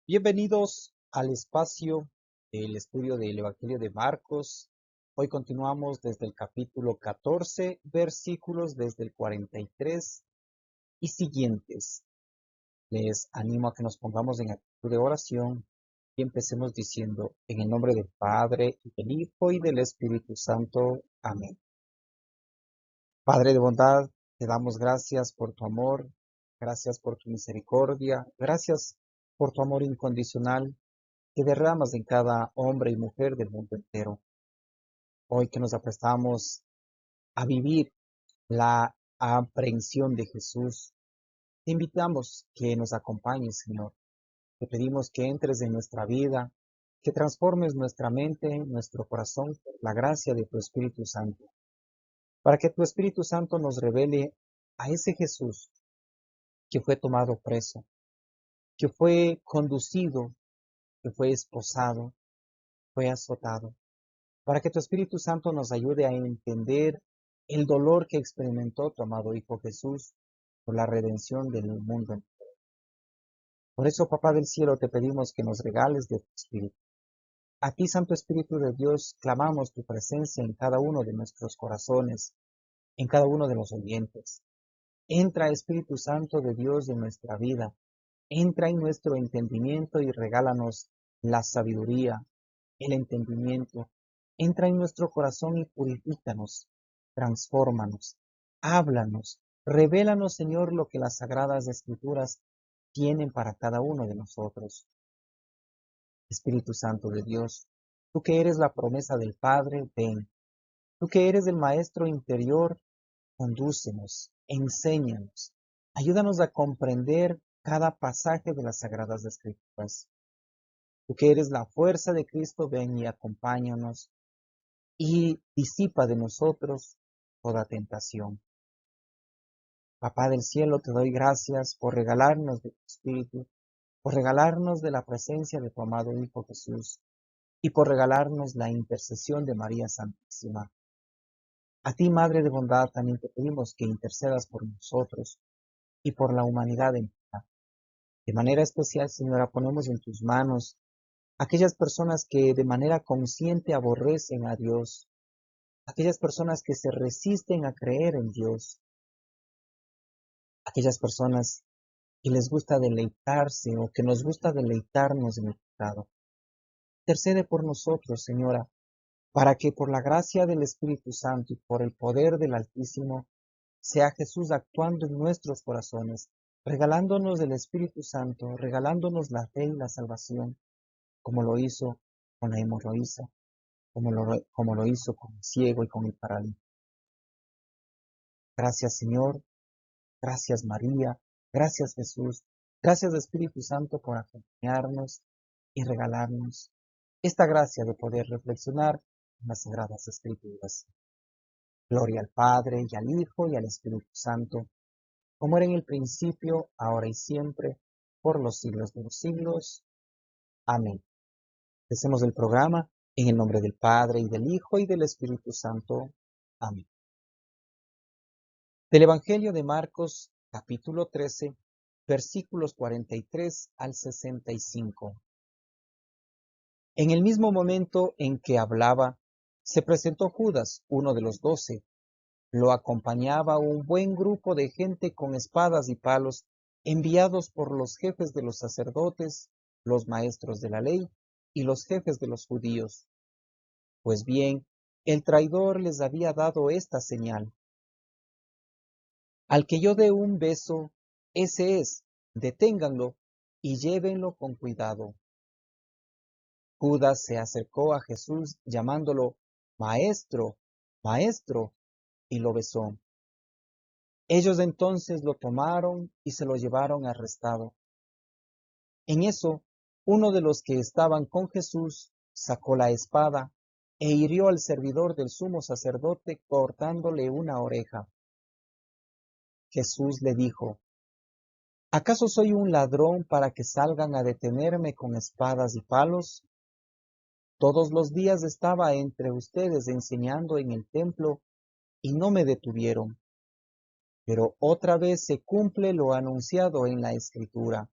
Bienvenidos al espacio del estudio del Evangelio de Marcos. Hoy continuamos desde el capítulo 14, versículos desde el 43 y siguientes. Les animo a que nos pongamos en actitud de oración y empecemos diciendo, en el nombre del Padre, y del Hijo, y del Espíritu Santo. Amén. Padre de bondad, te damos gracias por tu amor, gracias por tu misericordia, gracias por tu amor incondicional que derramas en cada hombre y mujer del mundo entero. Hoy que nos aprestamos a vivir la aprehensión de Jesús, te invitamos que nos acompañes, Señor. Te pedimos que entres en nuestra vida, que transformes nuestra mente, nuestro corazón, por la gracia de tu Espíritu Santo, para que tu Espíritu Santo nos revele a ese Jesús que fue tomado preso, que fue conducido, que fue esposado, fue azotado, para que tu Espíritu Santo nos ayude a entender el dolor que experimentó tu amado Hijo Jesús por la redención del mundo. Por eso, Papá del Cielo, te pedimos que nos regales de tu Espíritu. A ti, Santo Espíritu de Dios, clamamos tu presencia en cada uno de nuestros corazones, en cada uno de los oyentes. Entra, Espíritu Santo de Dios, en nuestra vida. Entra en nuestro entendimiento y regálanos la sabiduría, el entendimiento. Entra en nuestro corazón y purifícanos, transfórmanos, háblanos, revélanos, Señor, lo que las sagradas escrituras tienen para cada uno de nosotros. Espíritu Santo de Dios, tú que eres la promesa del Padre, ven. Tú que eres el Maestro interior, condúcenos, enséñanos, ayúdanos a comprender cada pasaje de las sagradas escrituras. Tú que eres la fuerza de Cristo, ven y acompáñanos y disipa de nosotros toda tentación. Papá del cielo, te doy gracias por regalarnos de tu Espíritu, por regalarnos de la presencia de tu amado Hijo Jesús y por regalarnos la intercesión de María Santísima. A ti, Madre de bondad, también te pedimos que intercedas por nosotros y por la humanidad entera. De manera especial, Señora, ponemos en tus manos aquellas personas que de manera consciente aborrecen a Dios, aquellas personas que se resisten a creer en Dios, aquellas personas que les gusta deleitarse o que nos gusta deleitarnos en el pecado. Intercede por nosotros, Señora, para que por la gracia del Espíritu Santo y por el poder del Altísimo, sea Jesús actuando en nuestros corazones, regalándonos el Espíritu Santo, regalándonos la fe y la salvación, como lo hizo con la hemorroísa, como lo hizo con el ciego y con el paralítico. Gracias, Señor. Gracias, María. Gracias, Jesús. Gracias, Espíritu Santo, por acompañarnos y regalarnos esta gracia de poder reflexionar en las Sagradas Escrituras. Gloria al Padre, y al Hijo, y al Espíritu Santo, como era en el principio, ahora y siempre, por los siglos de los siglos. Amén. Empecemos el programa en el nombre del Padre, y del Hijo, y del Espíritu Santo. Amén. Del Evangelio de Marcos, capítulo 13, versículos 43 al 65. En el mismo momento en que hablaba, se presentó Judas, uno de los 12. Lo acompañaba un buen grupo de gente con espadas y palos, enviados por los jefes de los sacerdotes, los maestros de la ley y los jefes de los judíos. Pues bien, el traidor les había dado esta señal: al que yo dé un beso, ese es, deténganlo y llévenlo con cuidado. Judas se acercó a Jesús llamándolo Maestro, Maestro, y lo besó. Ellos entonces lo tomaron y se lo llevaron arrestado. En eso, uno de los que estaban con Jesús sacó la espada e hirió al servidor del sumo sacerdote cortándole una oreja. Jesús le dijo: ¿acaso soy un ladrón para que salgan a detenerme con espadas y palos? Todos los días estaba entre ustedes enseñando en el templo y no me detuvieron. Pero otra vez se cumple lo anunciado en la Escritura.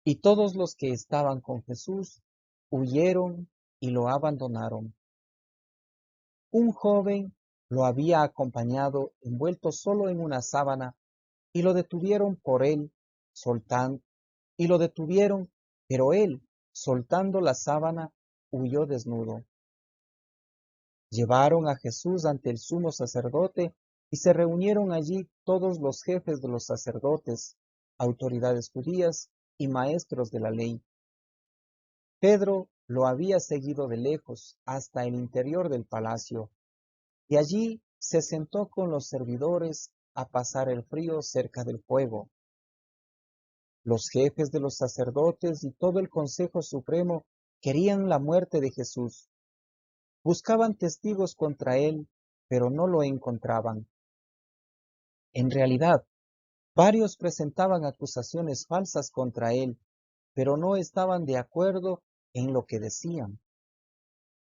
y todos los que estaban con Jesús huyeron y lo abandonaron. Un joven lo había acompañado envuelto solo en una sábana y lo detuvieron por él, soltando, y lo detuvieron, pero él, soltando la sábana, huyó desnudo. Llevaron a Jesús ante el sumo sacerdote y se reunieron allí todos los jefes de los sacerdotes, autoridades judías y maestros de la ley. Pedro lo había seguido de lejos hasta el interior del palacio, y allí se sentó con los servidores a pasar el frío cerca del fuego. Los jefes de los sacerdotes y todo el Consejo Supremo querían la muerte de Jesús. Buscaban testigos contra él, pero no lo encontraban. En realidad, varios presentaban acusaciones falsas contra él, pero no estaban de acuerdo en lo que decían.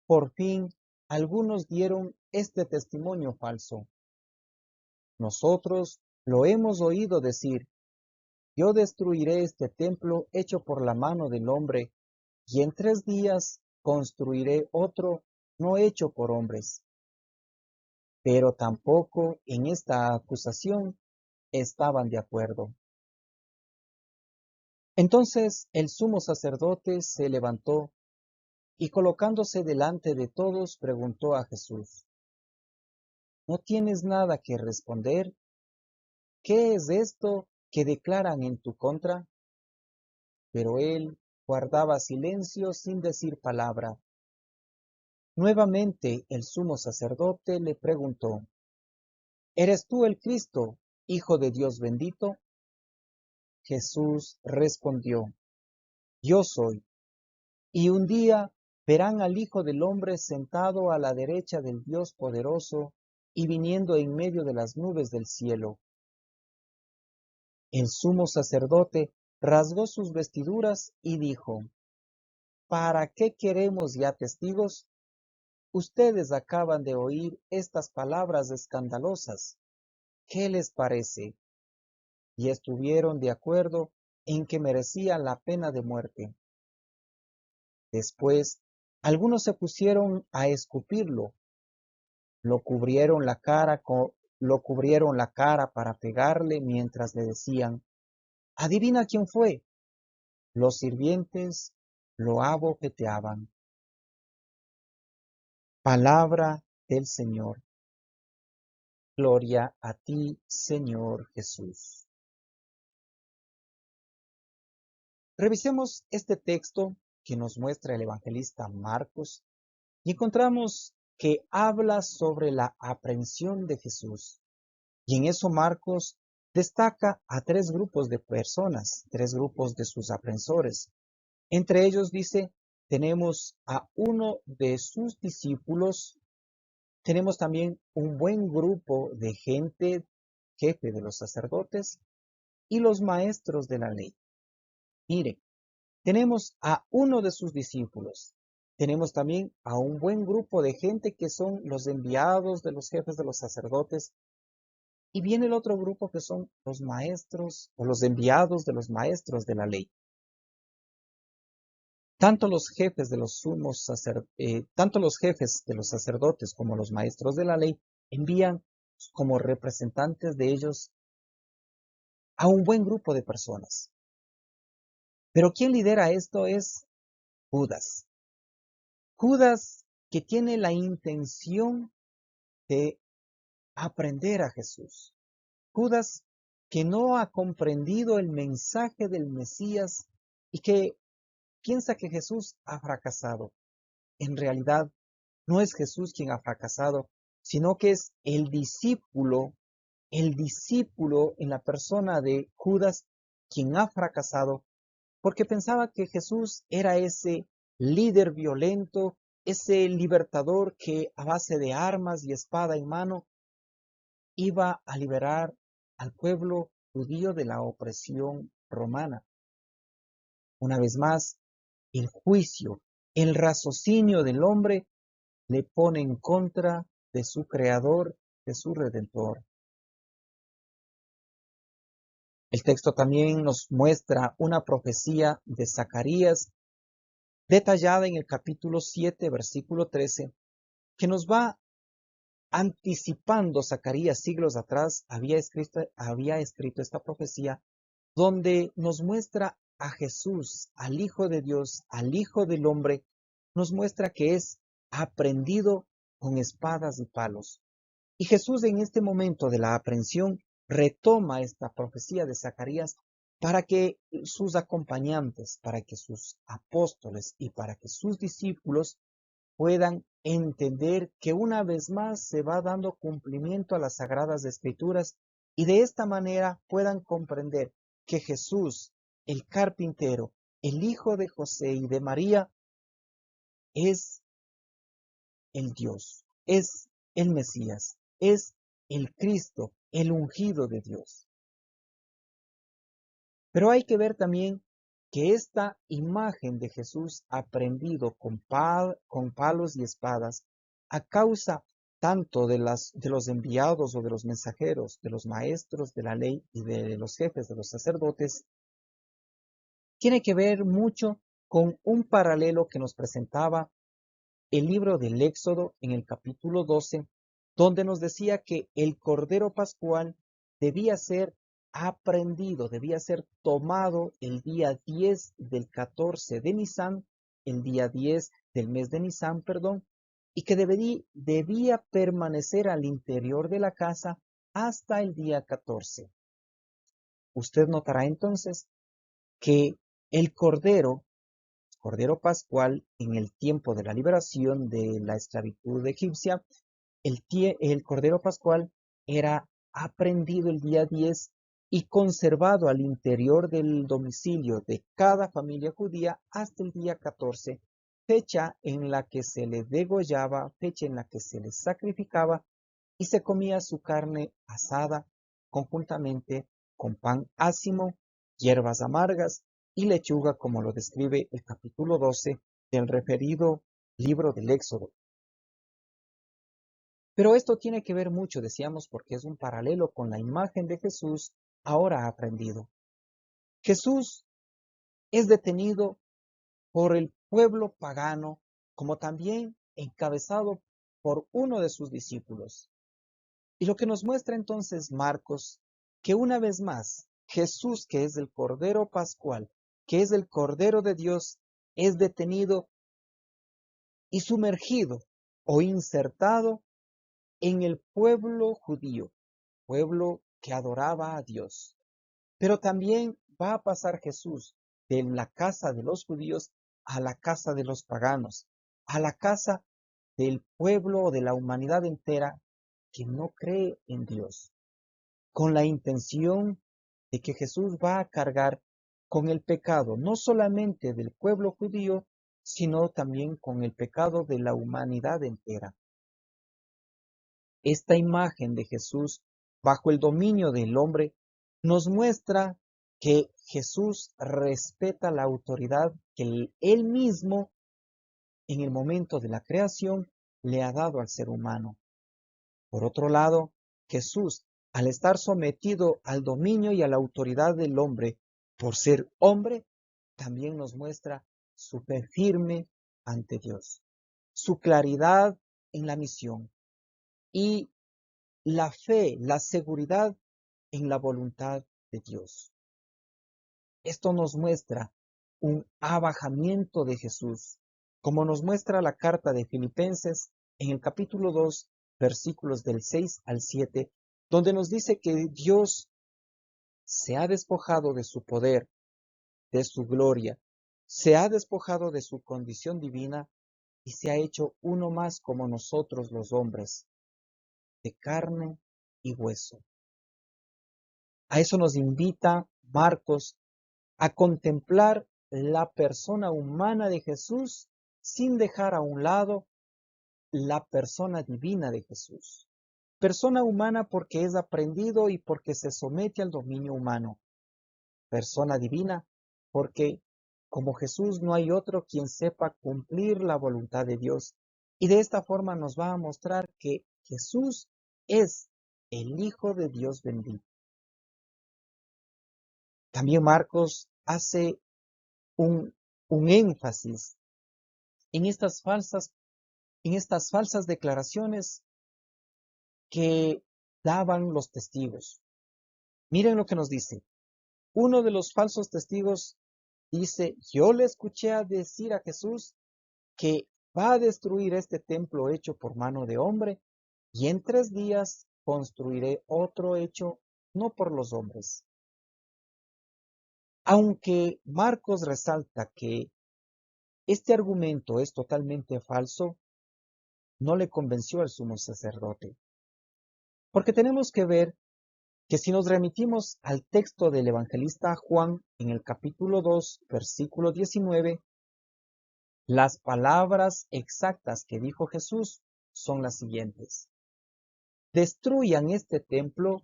Por fin, algunos dieron este testimonio falso. Nosotros lo hemos oído decir: yo destruiré este templo hecho por la mano del hombre, y en 3 días construiré otro no hecho por hombres. Pero tampoco en esta acusación estaban de acuerdo. Entonces el sumo sacerdote se levantó y colocándose delante de todos preguntó a Jesús: ¿no tienes nada que responder? ¿Qué es esto que declaran en tu contra? Pero él guardaba silencio sin decir palabra. Nuevamente el sumo sacerdote le preguntó: ¿eres tú el Cristo, Hijo de Dios bendito? Jesús respondió: yo soy. Y un día verán al Hijo del Hombre sentado a la derecha del Dios poderoso y viniendo en medio de las nubes del cielo. El sumo sacerdote rasgó sus vestiduras y dijo: ¿para qué queremos ya testigos? Ustedes acaban de oír estas palabras escandalosas. ¿Qué les parece? Y estuvieron de acuerdo en que merecía la pena de muerte. Después, algunos se pusieron a escupirlo, lo cubrieron la cara para pegarle mientras le decían: adivina quién fue. Los sirvientes lo abofeteaban. Palabra del Señor. Gloria a ti, Señor Jesús. Revisemos este texto que nos muestra el evangelista Marcos y encontramos que habla sobre la aprehensión de Jesús. Y en eso Marcos destaca a 3 grupos de personas, 3 grupos de sus aprehensores. Entre ellos dice, tenemos a uno de sus discípulos, tenemos también un buen grupo de gente, jefe de los sacerdotes y los maestros de la ley. Mire, tenemos a uno de sus discípulos, tenemos también a un buen grupo de gente que son los enviados de los jefes de los sacerdotes, y viene el otro grupo que son los maestros o los enviados de los maestros de la ley. Tanto los jefes de los sacerdotes como los maestros de la ley envían como representantes de ellos a un buen grupo de personas. Pero quien lidera esto es Judas. Judas, que tiene la intención de aprender a Jesús. Judas, que no ha comprendido el mensaje del Mesías y que piensa que Jesús ha fracasado. En realidad, no es Jesús quien ha fracasado, sino que es el discípulo en la persona de Judas quien ha fracasado, porque pensaba que Jesús era ese líder violento, ese libertador que a base de armas y espada en mano iba a liberar al pueblo judío de la opresión romana. Una vez más, el juicio, el raciocinio del hombre le pone en contra de su Creador, de su Redentor. El texto también nos muestra una profecía de Zacarías detallada en el capítulo 7, versículo 13, que nos va anticipando. Zacarías siglos atrás había escrito esta profecía donde nos muestra a Jesús, al Hijo de Dios, al Hijo del Hombre, nos muestra que es aprendido con espadas y palos. Y Jesús en este momento de la aprehensión retoma esta profecía de Zacarías para que sus acompañantes, para que sus apóstoles y para que sus discípulos puedan entender que una vez más se va dando cumplimiento a las Sagradas Escrituras y de esta manera puedan comprender que Jesús, el carpintero, el hijo de José y de María, es el Dios, es el Mesías, es el Cristo, el ungido de Dios. Pero hay que ver también que esta imagen de Jesús aprendido con palos y espadas, a causa tanto de los enviados o de los mensajeros, de los maestros de la ley y de los jefes de los sacerdotes, tiene que ver mucho con un paralelo que nos presentaba el libro del Éxodo en el capítulo 12, donde nos decía que el Cordero Pascual debía ser aprendido, debía ser tomado el día 10 del 14 de Nisán, el día 10 del mes de Nisán, perdón, y que debía permanecer al interior de la casa hasta el día 14. Usted notará entonces que el Cordero Pascual, en el tiempo de la liberación de la esclavitud egipcia, el Cordero Pascual era aprendido el día 10 y conservado al interior del domicilio de cada familia judía hasta el día 14, fecha en la que se le degollaba, fecha en la que se le sacrificaba y se comía su carne asada conjuntamente con pan ácimo, hierbas amargas y lechuga, como lo describe el capítulo 12 del referido libro del Éxodo. Pero esto tiene que ver mucho, decíamos, porque es un paralelo con la imagen de Jesús ahora aprendido. Jesús es detenido por el pueblo pagano, como también encabezado por uno de sus discípulos. Y lo que nos muestra entonces Marcos, que una vez más Jesús, que es el Cordero Pascual, que es el Cordero de Dios, es detenido y sumergido o insertado en el pueblo judío, pueblo que adoraba a Dios. Pero también va a pasar Jesús de la casa de los judíos a la casa de los paganos, a la casa del pueblo o de la humanidad entera que no cree en Dios, con la intención de que Jesús va a cargar con el pecado no solamente del pueblo judío, sino también con el pecado de la humanidad entera. Esta imagen de Jesús bajo el dominio del hombre nos muestra que Jesús respeta la autoridad que él mismo en el momento de la creación le ha dado al ser humano. Por otro lado, Jesús, al estar sometido al dominio y a la autoridad del hombre por ser hombre, también nos muestra su fe firme ante Dios, su claridad en la misión y la fe, la seguridad en la voluntad de Dios. Esto nos muestra un abajamiento de Jesús, como nos muestra la carta de Filipenses en el capítulo 2, versículos del 6 al 7, donde nos dice que Dios se ha despojado de su poder, de su gloria, se ha despojado de su condición divina y se ha hecho uno más como nosotros los hombres, de carne y hueso. A eso nos invita Marcos, a contemplar la persona humana de Jesús sin dejar a un lado la persona divina de Jesús. Persona humana porque es aprendido y porque se somete al dominio humano. Persona divina porque como Jesús no hay otro quien sepa cumplir la voluntad de Dios. Y de esta forma nos va a mostrar que Jesús es el Hijo de Dios bendito. También Marcos hace un, un énfasis en en estas falsas declaraciones que daban los testigos. Miren lo que nos dice. Uno de los falsos testigos dice, yo le escuché a decir a Jesús que va a destruir este templo hecho por mano de hombre y en 3 días construiré otro hecho no por los hombres. Aunque Marcos resalta que este argumento es totalmente falso, no le convenció al sumo sacerdote. Porque tenemos que ver que si nos remitimos al texto del evangelista Juan en el capítulo 2, versículo 19, las palabras exactas que dijo Jesús son las siguientes. Destruyan este templo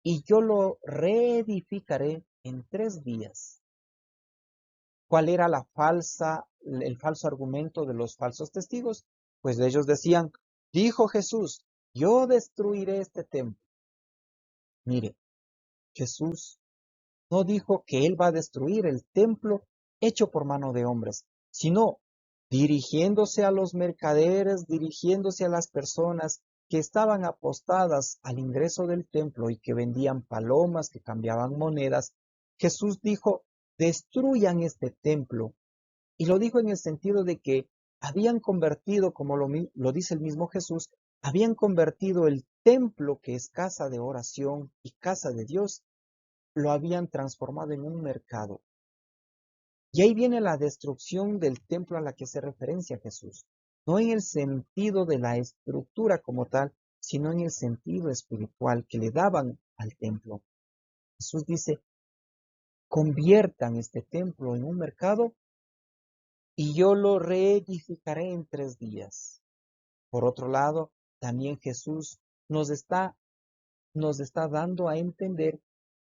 y yo lo reedificaré en 3 días. ¿Cuál era el falso argumento de los falsos testigos? Pues ellos decían, dijo Jesús, yo destruiré este templo. Mire, Jesús no dijo que él va a destruir el templo hecho por mano de hombres, sino dirigiéndose a los mercaderes, dirigiéndose a las personas que estaban apostadas al ingreso del templo y que vendían palomas, que cambiaban monedas. Jesús dijo, destruyan este templo. Y lo dijo en el sentido de que habían convertido, como lo dice el mismo Jesús, habían convertido el templo, que es casa de oración y casa de Dios, lo habían transformado en un mercado. Y ahí viene la destrucción del templo a la que se referencia Jesús. No en el sentido de la estructura como tal, sino en el sentido espiritual que le daban al templo. Jesús dice, conviertan este templo en un mercado y yo lo reedificaré en 3 días. Por otro lado, también Jesús nos está dando a entender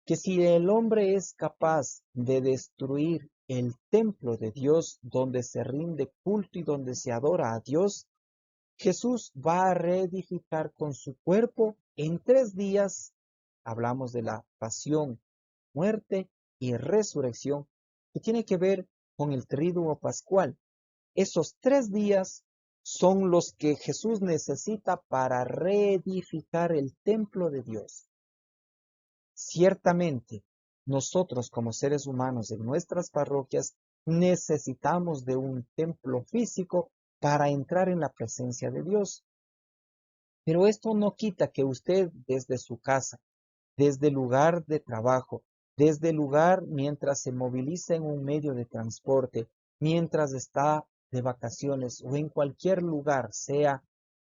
que si el hombre es capaz de destruir el templo de Dios donde se rinde culto y donde se adora a Dios, Jesús va a reedificar con su cuerpo en 3 días. Hablamos de la pasión, muerte y resurrección, que tiene que ver con el triduo pascual. Esos 3 días son los que Jesús necesita para reedificar el templo de Dios. Ciertamente, nosotros como seres humanos en nuestras parroquias necesitamos de un templo físico para entrar en la presencia de Dios. Pero esto no quita que usted desde su casa, desde el lugar de trabajo, desde el lugar mientras se moviliza en un medio de transporte, mientras está de vacaciones o en cualquier lugar, sea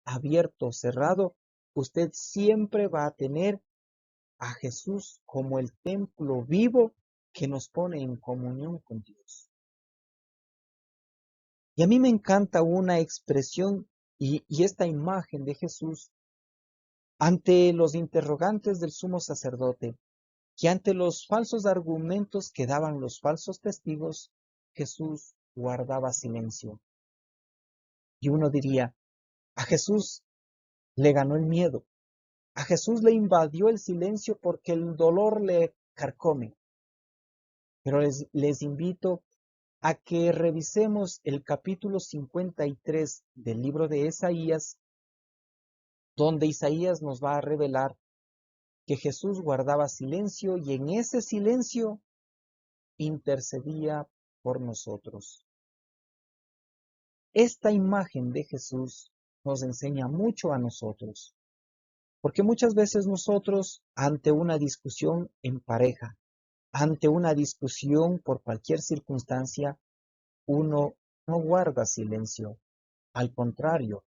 abierto o cerrado, usted siempre va a tener a Jesús como el templo vivo que nos pone en comunión con Dios. Y a mí me encanta una expresión y esta imagen de Jesús ante los interrogantes del sumo sacerdote, que ante los falsos argumentos que daban los falsos testigos, Jesús guardaba silencio. Y uno diría, a Jesús le ganó el miedo, a Jesús le invadió el silencio porque el dolor le carcome. Pero les invito a que revisemos el capítulo 53 del libro de Isaías, donde Isaías nos va a revelar que Jesús guardaba silencio y en ese silencio intercedía por nosotros. Esta imagen de Jesús nos enseña mucho a nosotros, porque muchas veces nosotros, ante una discusión en pareja, ante una discusión por cualquier circunstancia, uno no guarda silencio. Al contrario,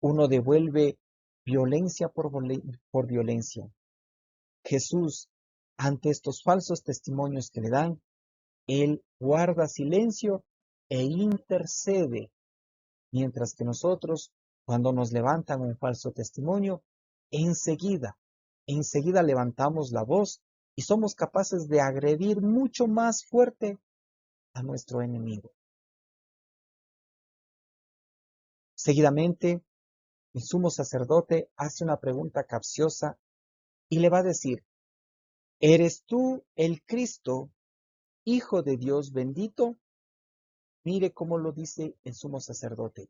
uno devuelve violencia por violencia. Jesús, ante estos falsos testimonios que le dan, él guarda silencio e intercede, mientras que nosotros, cuando nos levantan un falso testimonio, enseguida levantamos la voz y somos capaces de agredir mucho más fuerte a nuestro enemigo. Seguidamente, el sumo sacerdote hace una pregunta capciosa y le va a decir, ¿eres tú el Cristo Hijo de Dios bendito, mire cómo lo dice el sumo sacerdote.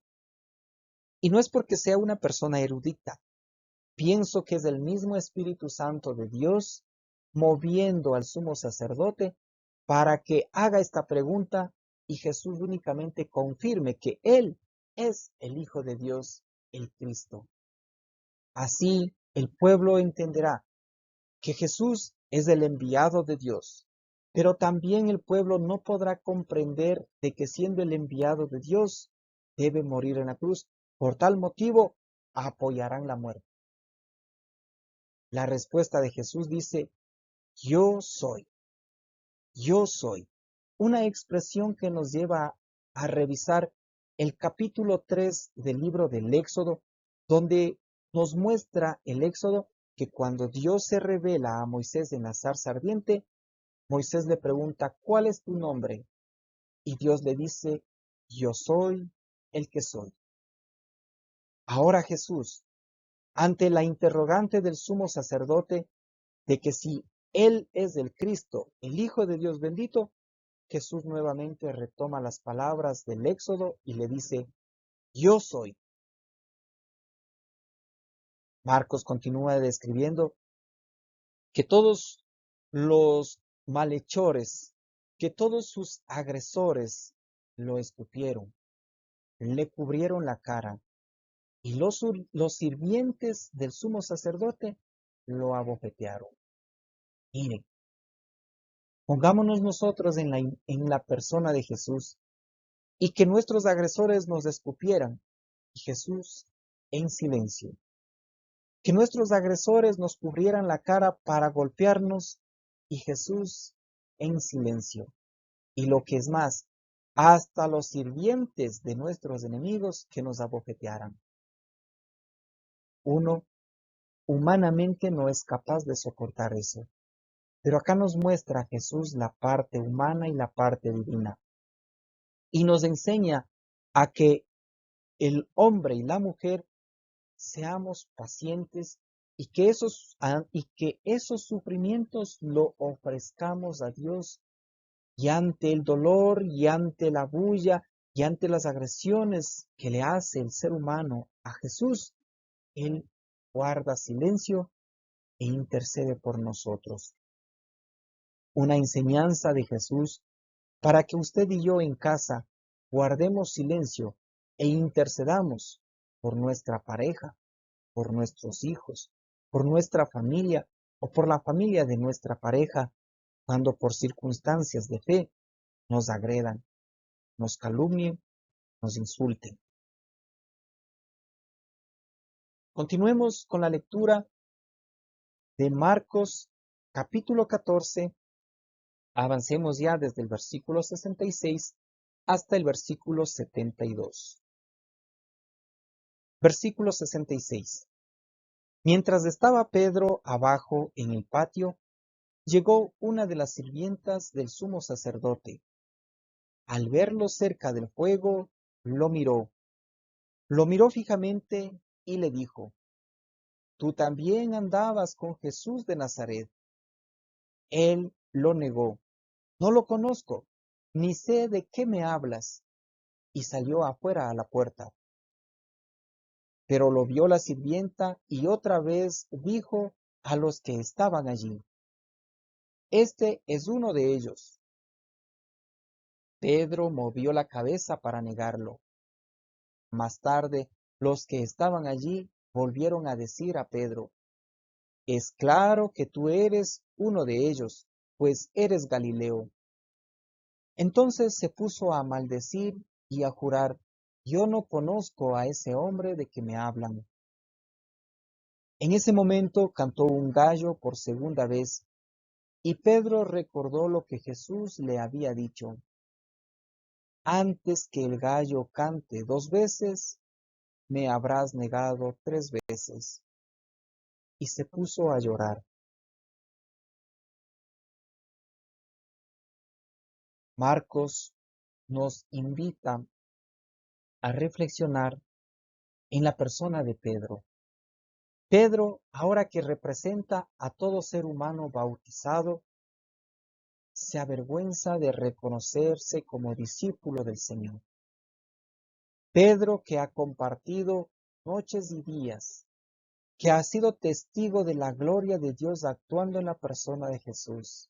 Y no es porque sea una persona erudita. Pienso que es el mismo Espíritu Santo de Dios moviendo al sumo sacerdote para que haga esta pregunta y Jesús únicamente confirme que Él es el Hijo de Dios, el Cristo. Así el pueblo entenderá que Jesús es el enviado de Dios, pero también el pueblo no podrá comprender de que siendo el enviado de Dios, debe morir en la cruz. Por tal motivo, apoyarán la muerte. La respuesta de Jesús dice, yo soy, yo soy. Una expresión que nos lleva a revisar el capítulo 3 del libro del Éxodo, donde nos muestra el Éxodo que cuando Dios se revela a Moisés en la zarza ardiente, Moisés le pregunta, ¿cuál es tu nombre? Y Dios le dice, yo soy el que soy. Ahora Jesús, ante la interrogante del sumo sacerdote de que si Él es el Cristo, el Hijo de Dios bendito, Jesús nuevamente retoma las palabras del Éxodo y le dice, yo soy. Marcos continúa describiendo que todos los malhechores, que todos sus agresores lo escupieron, le cubrieron la cara y los sirvientes del sumo sacerdote lo abofetearon. Miren, pongámonos nosotros en la persona de Jesús y que nuestros agresores nos escupieran y Jesús en silencio. Que nuestros agresores nos cubrieran la cara para golpearnos y Jesús en silencio. Y lo que es más, hasta los sirvientes de nuestros enemigos que nos abofetearan. Uno humanamente no es capaz de soportar eso. Pero acá nos muestra Jesús la parte humana y la parte divina. Y nos enseña a que el hombre y la mujer seamos pacientes y que esos sufrimientos lo ofrezcamos a Dios y ante el dolor y ante la bulla y ante las agresiones que le hace el ser humano a Jesús, Él guarda silencio e intercede por nosotros. Una enseñanza de Jesús para que usted y yo en casa guardemos silencio e intercedamos por nuestra pareja, por nuestros hijos, por nuestra familia o por la familia de nuestra pareja, cuando por circunstancias de fe nos agredan, nos calumnien, nos insulten. Continuemos con la lectura de Marcos capítulo 14. Avancemos ya desde el versículo 66 hasta el versículo 72. Versículo 66. Mientras estaba Pedro abajo en el patio, llegó una de las sirvientas del sumo sacerdote. Al verlo cerca del fuego, lo miró fijamente y le dijo, «Tú también andabas con Jesús de Nazaret». Él lo negó, «No lo conozco, ni sé de qué me hablas», y salió afuera a la puerta. Pero lo vio la sirvienta y otra vez dijo a los que estaban allí, «Este es uno de ellos». Pedro movió la cabeza para negarlo. Más tarde, los que estaban allí volvieron a decir a Pedro, «Es claro que tú eres uno de ellos, pues eres Galileo». Entonces se puso a maldecir y a jurar, «Yo no conozco a ese hombre de que me hablan». En ese momento cantó un gallo por segunda vez, y Pedro recordó lo que Jesús le había dicho, «Antes que el gallo cante 2 veces, me habrás negado 3 veces». Y se puso a llorar. Marcos nos invita a reflexionar en la persona de Pedro. Pedro, ahora que representa a todo ser humano bautizado, se avergüenza de reconocerse como discípulo del Señor. Pedro, que ha compartido noches y días, que ha sido testigo de la gloria de Dios actuando en la persona de Jesús.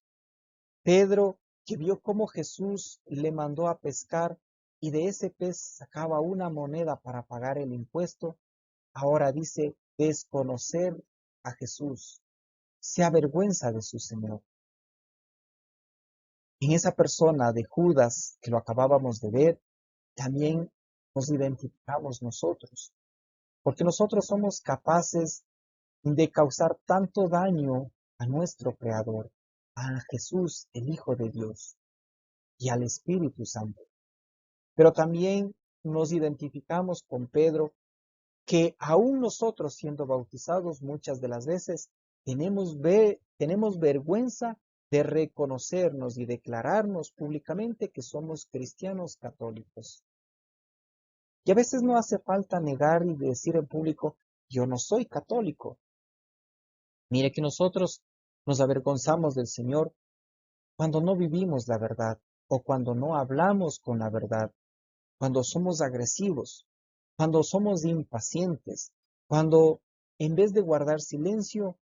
Pedro, que vio cómo Jesús le mandó a pescar y de ese pez sacaba una moneda para pagar el impuesto, ahora dice desconocer a Jesús, se avergüenza de su Señor. En esa persona de Judas, que lo acabábamos de ver, también nos identificamos nosotros, porque nosotros somos capaces de causar tanto daño a nuestro Creador, a Jesús, el Hijo de Dios, y al Espíritu Santo. Pero también nos identificamos con Pedro, que aún nosotros siendo bautizados muchas de las veces tenemos vergüenza de reconocernos y declararnos públicamente que somos cristianos católicos. Y a veces no hace falta negar y decir en público, yo no soy católico. Mire que nosotros nos avergonzamos del Señor cuando no vivimos la verdad o cuando no hablamos con la verdad, cuando somos agresivos, cuando somos impacientes, cuando en vez de guardar silencio,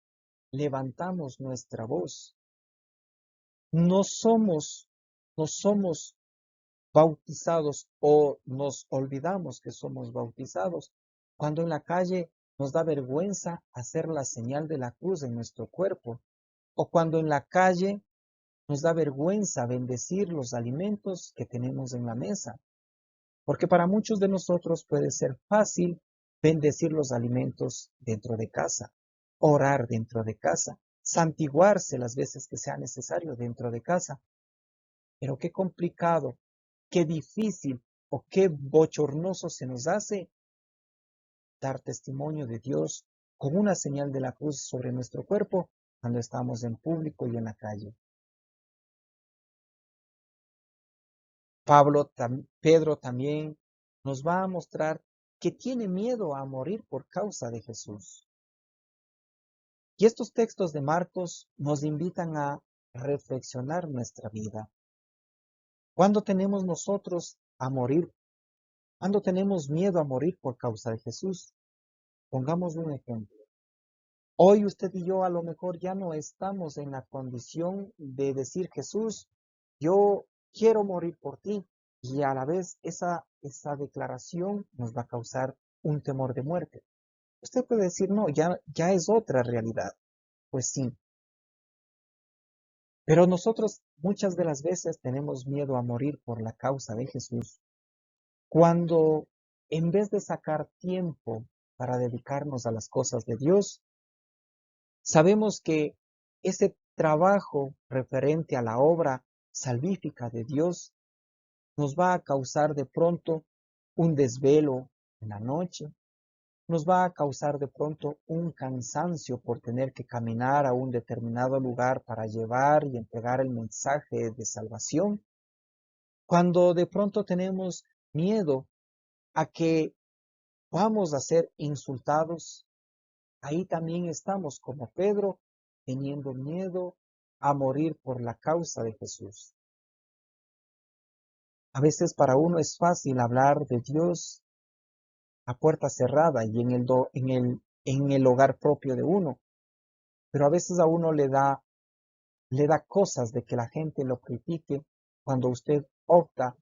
levantamos nuestra voz. No somos, no somos bautizados o nos olvidamos que somos bautizados cuando en la calle nos da vergüenza hacer la señal de la cruz en nuestro cuerpo o cuando en la calle nos da vergüenza bendecir los alimentos que tenemos en la mesa, porque para muchos de nosotros puede ser fácil bendecir los alimentos dentro de casa, orar dentro de casa, santiguarse las veces que sea necesario dentro de casa. Pero qué complicado, qué difícil o qué bochornoso se nos hace dar testimonio de Dios con una señal de la cruz sobre nuestro cuerpo cuando estamos en público y en la calle. Pedro también nos va a mostrar que tiene miedo a morir por causa de Jesús. Y estos textos de Marcos nos invitan a reflexionar nuestra vida. ¿Cuándo tenemos nosotros a morir? ¿Cuándo tenemos miedo a morir por causa de Jesús? Pongamos un ejemplo. Hoy usted y yo a lo mejor ya no estamos en la condición de decir, Jesús, yo quiero morir por ti. Y a la vez esa declaración nos va a causar un temor de muerte. Usted puede decir, no, ya es otra realidad. Pues sí. Pero nosotros muchas de las veces tenemos miedo a morir por la causa de Jesús, cuando en vez de sacar tiempo para dedicarnos a las cosas de Dios, sabemos que ese trabajo referente a la obra salvífica de Dios nos va a causar de pronto un desvelo en la noche, nos va a causar de pronto un cansancio por tener que caminar a un determinado lugar para llevar y entregar el mensaje de salvación, cuando de pronto tenemos miedo a que vamos a ser insultados. Ahí también estamos como Pedro, teniendo miedo a morir por la causa de Jesús. A veces para uno es fácil hablar de Dios a puerta cerrada y en el hogar propio de uno, pero a veces a uno le da cosas de que la gente lo critique cuando usted opta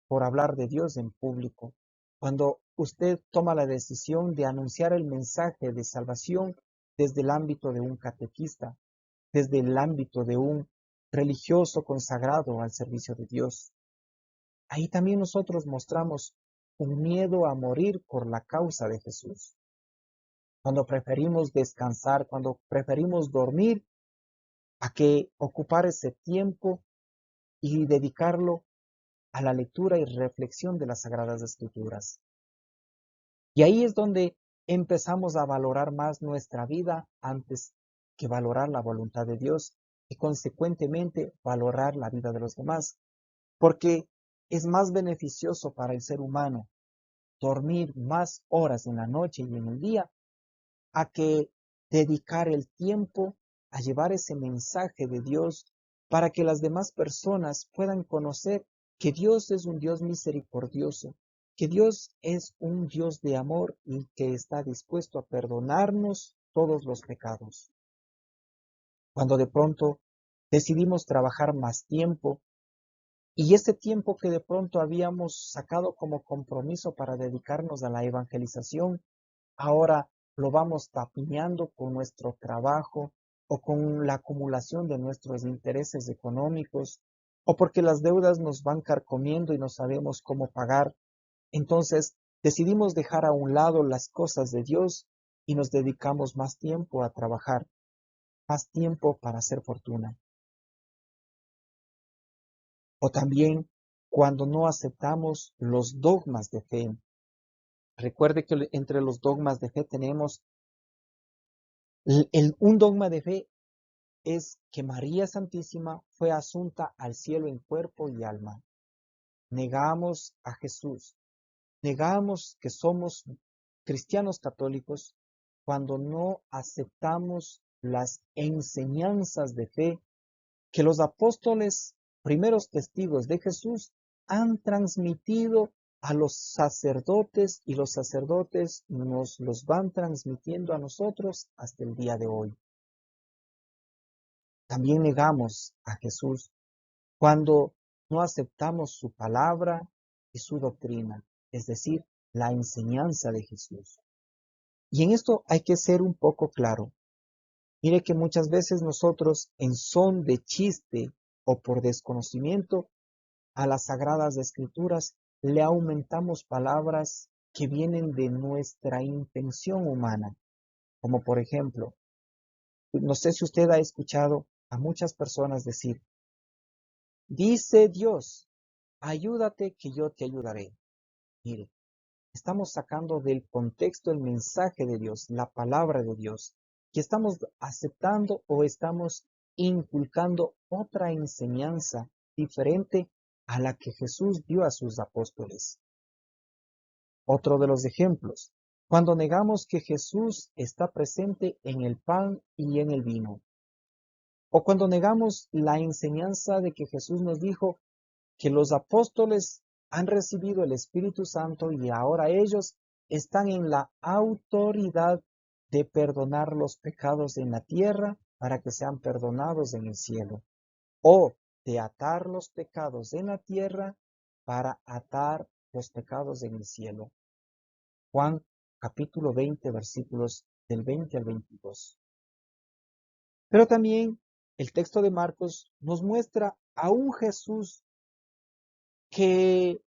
por hablar de Dios en público, cuando usted toma la decisión de anunciar el mensaje de salvación desde el ámbito de un catequista, desde el ámbito de un religioso consagrado al servicio de Dios. Ahí también nosotros mostramos un miedo a morir por la causa de Jesús. Cuando preferimos descansar, cuando preferimos dormir, a que ocupar ese tiempo y dedicarlo a la lectura y reflexión de las Sagradas Escrituras. Y ahí es donde empezamos a valorar más nuestra vida antes que valorar la voluntad de Dios y consecuentemente valorar la vida de los demás, porque es más beneficioso para el ser humano dormir más horas en la noche y en el día a que dedicar el tiempo a llevar ese mensaje de Dios para que las demás personas puedan conocer que Dios es un Dios misericordioso, que Dios es un Dios de amor y que está dispuesto a perdonarnos todos los pecados. Cuando de pronto decidimos trabajar más tiempo y ese tiempo que de pronto habíamos sacado como compromiso para dedicarnos a la evangelización, ahora lo vamos tapiñando con nuestro trabajo o con la acumulación de nuestros intereses económicos o porque las deudas nos van carcomiendo y no sabemos cómo pagar. Entonces decidimos dejar a un lado las cosas de Dios y nos dedicamos más tiempo a trabajar, más tiempo para hacer fortuna. O también cuando no aceptamos los dogmas de fe. Recuerde que entre los dogmas de fe tenemos un dogma de fe es que María Santísima fue asunta al cielo en cuerpo y alma. Negamos a Jesús, negamos que somos cristianos católicos cuando no aceptamos las enseñanzas de fe que los apóstoles, primeros testigos de Jesús, han transmitido a los sacerdotes y los sacerdotes nos los van transmitiendo a nosotros hasta el día de hoy. También negamos a Jesús cuando no aceptamos su palabra y su doctrina, es decir, la enseñanza de Jesús. Y en esto hay que ser un poco claro. Mire que muchas veces nosotros, en son de chiste o por desconocimiento, a las sagradas escrituras le aumentamos palabras que vienen de nuestra intención humana, como por ejemplo, no sé si usted ha escuchado a muchas personas decir, dice Dios, ayúdate que yo te ayudaré. Mire, estamos sacando del contexto el mensaje de Dios, la palabra de Dios, que estamos aceptando o estamos inculcando otra enseñanza diferente a la que Jesús dio a sus apóstoles. Otro de los ejemplos, cuando negamos que Jesús está presente en el pan y en el vino, o cuando negamos la enseñanza de que Jesús nos dijo que los apóstoles han recibido el Espíritu Santo y ahora ellos están en la autoridad de perdonar los pecados en la tierra para que sean perdonados en el cielo, o de atar los pecados en la tierra para atar los pecados en el cielo. Juan capítulo 20, versículos del 20 al 22. Pero también el texto de Marcos nos muestra a un Jesús que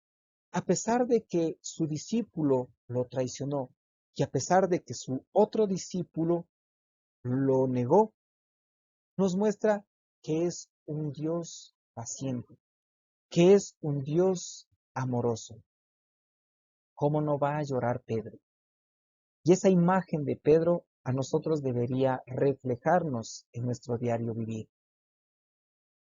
a pesar de que su discípulo lo traicionó y a pesar de que su otro discípulo lo negó, nos muestra que es un Dios paciente, que es un Dios amoroso. ¿Cómo no va a llorar Pedro? Y esa imagen de Pedro a nosotros debería reflejarnos en nuestro diario vivir.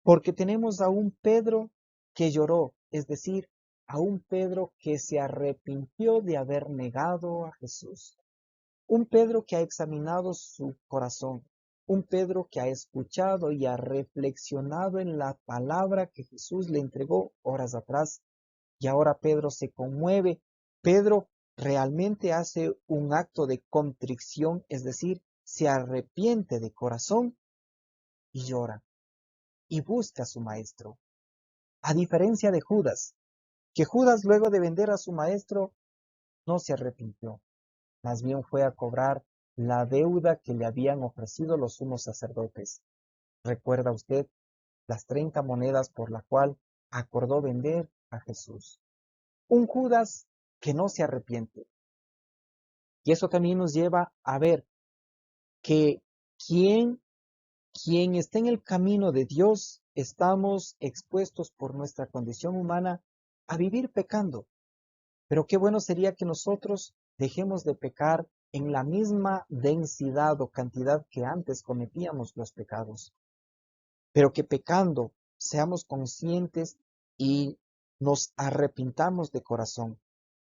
Porque tenemos a un Pedro que lloró, es decir, a un Pedro que se arrepintió de haber negado a Jesús. Un Pedro que ha examinado su corazón. Un Pedro que ha escuchado y ha reflexionado en la palabra que Jesús le entregó horas atrás. Y ahora Pedro se conmueve. Pedro realmente hace un acto de contrición, es decir, se arrepiente de corazón y llora y busca a su maestro. A diferencia de Judas, que Judas luego de vender a su maestro no se arrepintió, más bien fue a cobrar la deuda que le habían ofrecido los sumos sacerdotes. ¿Recuerda usted las 30 monedas por la cual acordó vender a Jesús? Un Judas que no se arrepiente. Y eso también nos lleva a ver que quien está en el camino de Dios, estamos expuestos por nuestra condición humana a vivir pecando. Pero qué bueno sería que nosotros dejemos de pecar en la misma densidad o cantidad que antes cometíamos los pecados. Pero que pecando seamos conscientes y nos arrepintamos de corazón.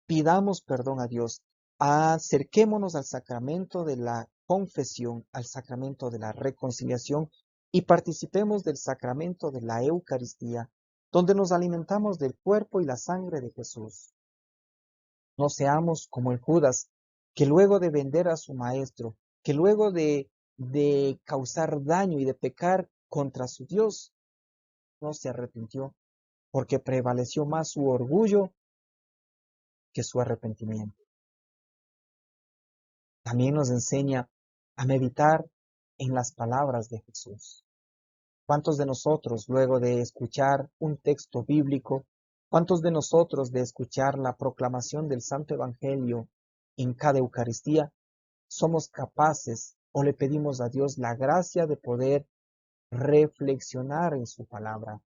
Pidamos perdón a Dios. Acerquémonos al sacramento de la confesión, al sacramento de la reconciliación y participemos del sacramento de la Eucaristía, donde nos alimentamos del cuerpo y la sangre de Jesús. No seamos como el Judas, que luego de vender a su maestro, que luego de causar daño y de pecar contra su Dios, no se arrepintió, porque prevaleció más su orgullo que su arrepentimiento. También nos enseña a meditar en las palabras de Jesús. ¿Cuántos de nosotros, luego de escuchar un texto bíblico, cuántos de nosotros de escuchar la proclamación del Santo Evangelio en cada Eucaristía, somos capaces o le pedimos a Dios la gracia de poder reflexionar en su palabra?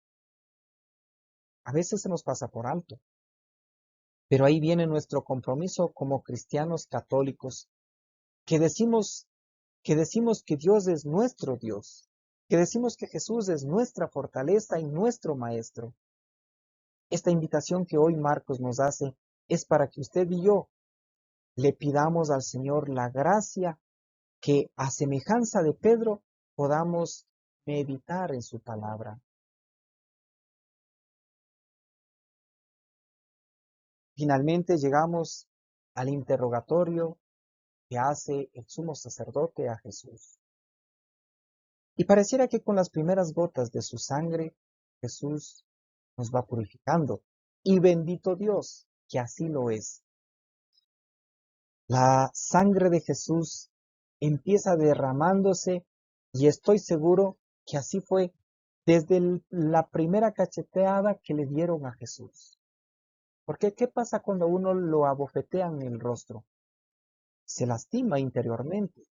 A veces se nos pasa por alto, pero ahí viene nuestro compromiso como cristianos católicos, que decimos que Dios es nuestro Dios, que decimos que Jesús es nuestra fortaleza y nuestro Maestro. Esta invitación que hoy Marcos nos hace es para que usted y yo le pidamos al Señor la gracia que, a semejanza de Pedro, podamos meditar en su palabra. Finalmente llegamos al interrogatorio que hace el sumo sacerdote a Jesús. Y pareciera que con las primeras gotas de su sangre, Jesús nos va purificando. Y bendito Dios, que así lo es. La sangre de Jesús empieza derramándose y estoy seguro que así fue desde la primera cacheteada que le dieron a Jesús. Porque ¿qué pasa cuando uno lo abofetean en el rostro? Se lastima interiormente.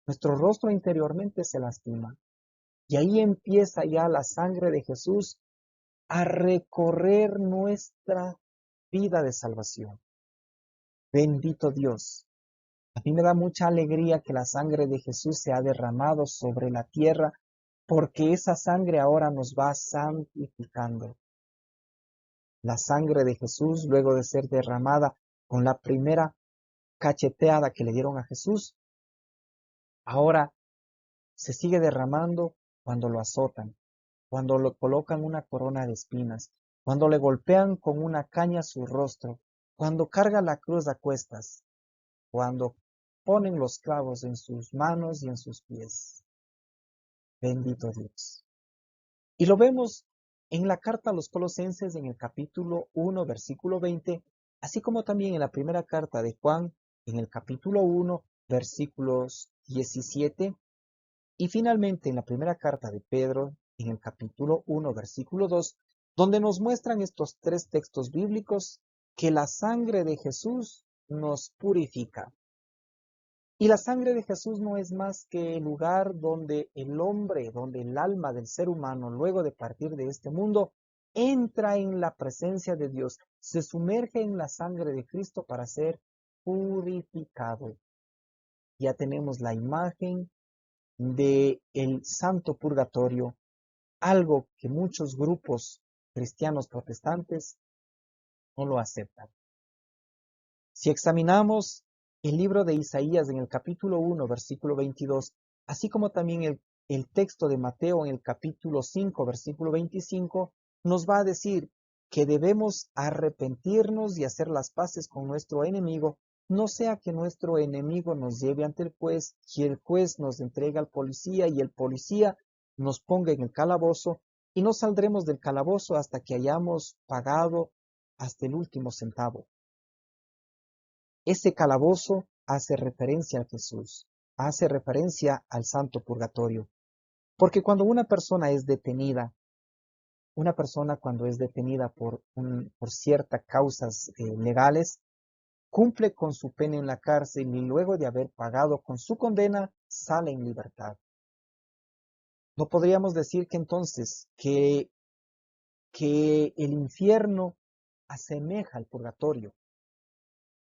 Nuestro rostro interiormente se lastima. Y ahí empieza ya la sangre de Jesús a recorrer nuestra vida de salvación. Bendito Dios. A mí me da mucha alegría que la sangre de Jesús se ha derramado sobre la tierra, porque esa sangre ahora nos va santificando. La sangre de Jesús, luego de ser derramada con la primera cacheteada que le dieron a Jesús, ahora se sigue derramando cuando lo azotan, cuando le colocan una corona de espinas, cuando le golpean con una caña su rostro, cuando carga la cruz a cuestas, cuando ponen los clavos en sus manos y en sus pies. Bendito Dios. Y lo vemos en la carta a los Colosenses en el capítulo 1, versículo 20, así como también en la primera carta de Juan en el capítulo 1, versículos 17, y finalmente en la primera carta de Pedro en el capítulo 1, versículo 2, donde nos muestran estos tres textos bíblicos que la sangre de Jesús nos purifica. Y la sangre de Jesús no es más que el lugar donde el hombre, donde el alma del ser humano, luego de partir de este mundo, entra en la presencia de Dios, se sumerge en la sangre de Cristo para ser purificado. Ya tenemos la imagen de el santo purgatorio, algo que muchos grupos cristianos protestantes no lo aceptan. Si examinamos el libro de Isaías en el capítulo 1, versículo 22, así como también el texto de Mateo en el capítulo 5, versículo 25, nos va a decir que debemos arrepentirnos y hacer las paces con nuestro enemigo, no sea que nuestro enemigo nos lleve ante el juez y el juez nos entregue al policía y el policía nos ponga en el calabozo y no saldremos del calabozo hasta que hayamos pagado hasta el último centavo. Ese calabozo hace referencia a Jesús, hace referencia al santo purgatorio. Porque cuando una persona es detenida, una persona cuando es detenida por ciertas causas legales, cumple con su pena en la cárcel y luego de haber pagado con su condena, sale en libertad. No podríamos decir que entonces que el infierno asemeja al purgatorio.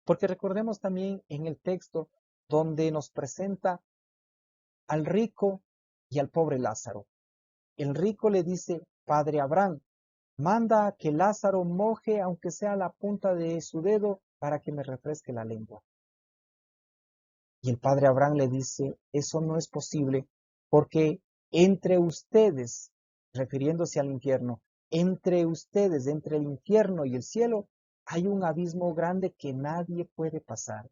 Porque recordemos también en el texto donde nos presenta al rico y al pobre Lázaro. El rico le dice, Padre Abraham, manda a que Lázaro moje aunque sea la punta de su dedo para que me refresque la lengua. Y el padre Abraham le dice, eso no es posible porque entre ustedes, refiriéndose al infierno, entre ustedes, entre el infierno y el cielo, hay un abismo grande que nadie puede pasar.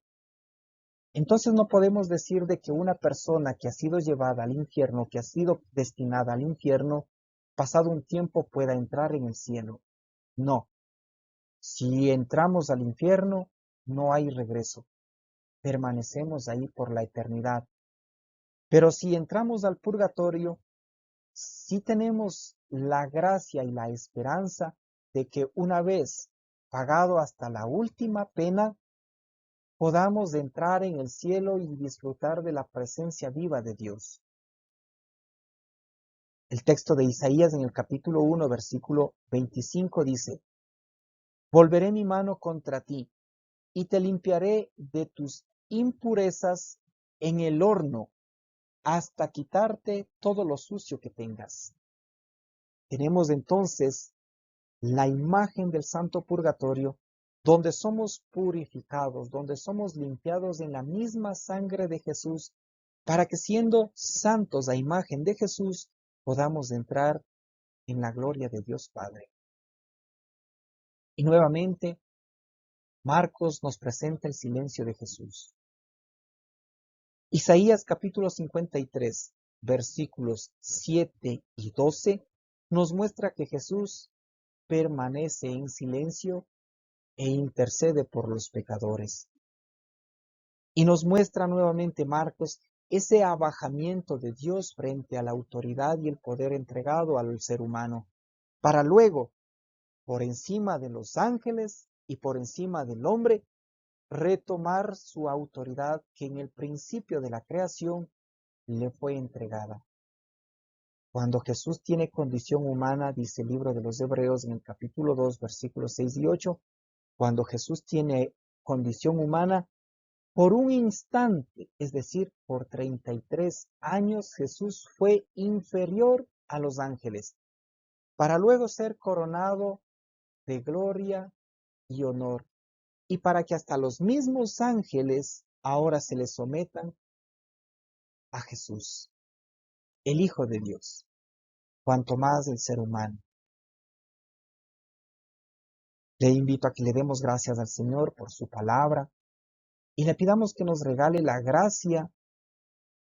Entonces no podemos decir de que una persona que ha sido llevada al infierno, que ha sido destinada al infierno, pasado un tiempo pueda entrar en el cielo. No. Si entramos al infierno, no hay regreso. Permanecemos ahí por la eternidad. Pero si entramos al purgatorio, sí tenemos la gracia y la esperanza de que una vez pagado hasta la última pena, podamos entrar en el cielo y disfrutar de la presencia viva de Dios. El texto de Isaías en el capítulo 1, versículo 25 dice: Volveré mi mano contra ti y te limpiaré de tus impurezas en el horno hasta quitarte todo lo sucio que tengas. Tenemos entonces la imagen del santo purgatorio, donde somos purificados, donde somos limpiados en la misma sangre de Jesús, para que siendo santos a imagen de Jesús, podamos entrar en la gloria de Dios Padre. Y nuevamente, Marcos nos presenta el silencio de Jesús. Isaías capítulo 53, versículos 7 y 12, nos muestra que Jesús permanece en silencio e intercede por los pecadores. Y nos muestra nuevamente Marcos ese abajamiento de Dios frente a la autoridad y el poder entregado al ser humano, para luego, por encima de los ángeles y por encima del hombre, retomar su autoridad que en el principio de la creación le fue entregada. Cuando Jesús tiene condición humana, dice el libro de los Hebreos en el capítulo 2, versículos 6 y 8, cuando Jesús tiene condición humana, por un instante, es decir, por 33 años, Jesús fue inferior a los ángeles, para luego ser coronado de gloria y honor, y para que hasta los mismos ángeles ahora se le sometan a Jesús, el Hijo de Dios, cuanto más el ser humano. Le invito a que le demos gracias al Señor por su palabra y le pidamos que nos regale la gracia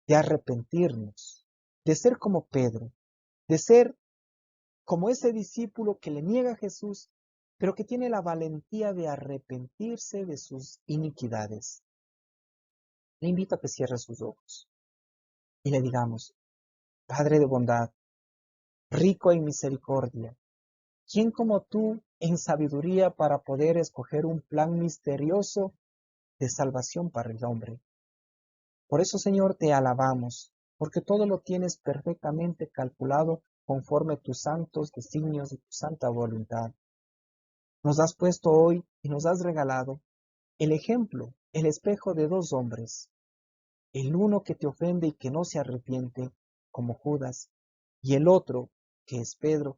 de arrepentirnos, de ser como Pedro, de ser como ese discípulo que le niega a Jesús, pero que tiene la valentía de arrepentirse de sus iniquidades. Le invito a que cierre sus ojos y le digamos: Padre de bondad, rico en misericordia, ¿quién como tú en sabiduría para poder escoger un plan misterioso de salvación para el hombre? Por eso, Señor, te alabamos, porque todo lo tienes perfectamente calculado conforme tus santos designios y tu santa voluntad. Nos has puesto hoy y nos has regalado el ejemplo, el espejo de dos hombres, el uno que te ofende y que no se arrepiente, como Judas, y el otro, que es Pedro,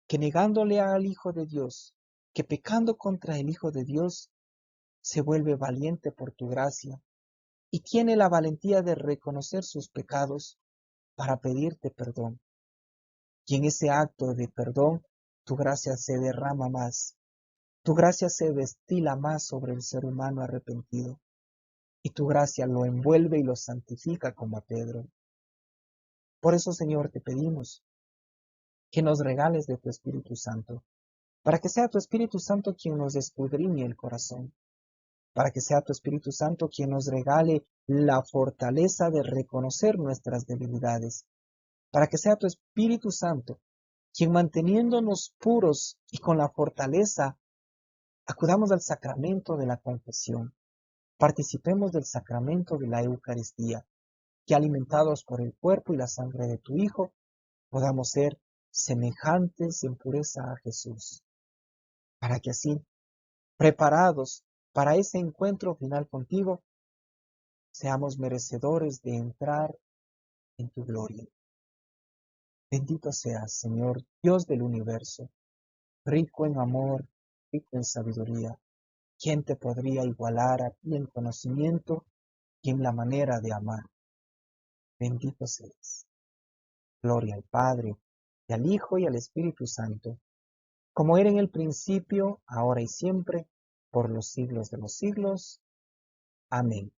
que negándole al Hijo de Dios, que pecando contra el Hijo de Dios, se vuelve valiente por tu gracia y tiene la valentía de reconocer sus pecados para pedirte perdón. Y en ese acto de perdón, tu gracia se derrama más, tu gracia se destila más sobre el ser humano arrepentido, y tu gracia lo envuelve y lo santifica como a Pedro. Por eso, Señor, te pedimos que nos regales de tu Espíritu Santo, para que sea tu Espíritu Santo quien nos escudriñe el corazón, para que sea tu Espíritu Santo quien nos regale la fortaleza de reconocer nuestras debilidades, para que sea tu Espíritu Santo quien, manteniéndonos puros y con la fortaleza, acudamos al sacramento de la confesión, participemos del sacramento de la Eucaristía, que alimentados por el cuerpo y la sangre de tu Hijo, podamos ser semejantes en pureza a Jesús, para que así, preparados para ese encuentro final contigo, seamos merecedores de entrar en tu gloria. Bendito seas, Señor, Dios del universo, rico en amor, rico en sabiduría. ¿Quién te podría igualar a ti en conocimiento y en la manera de amar? Bendito seas. Gloria al Padre, y al Hijo, y al Espíritu Santo, como era en el principio, ahora y siempre, por los siglos de los siglos. Amén.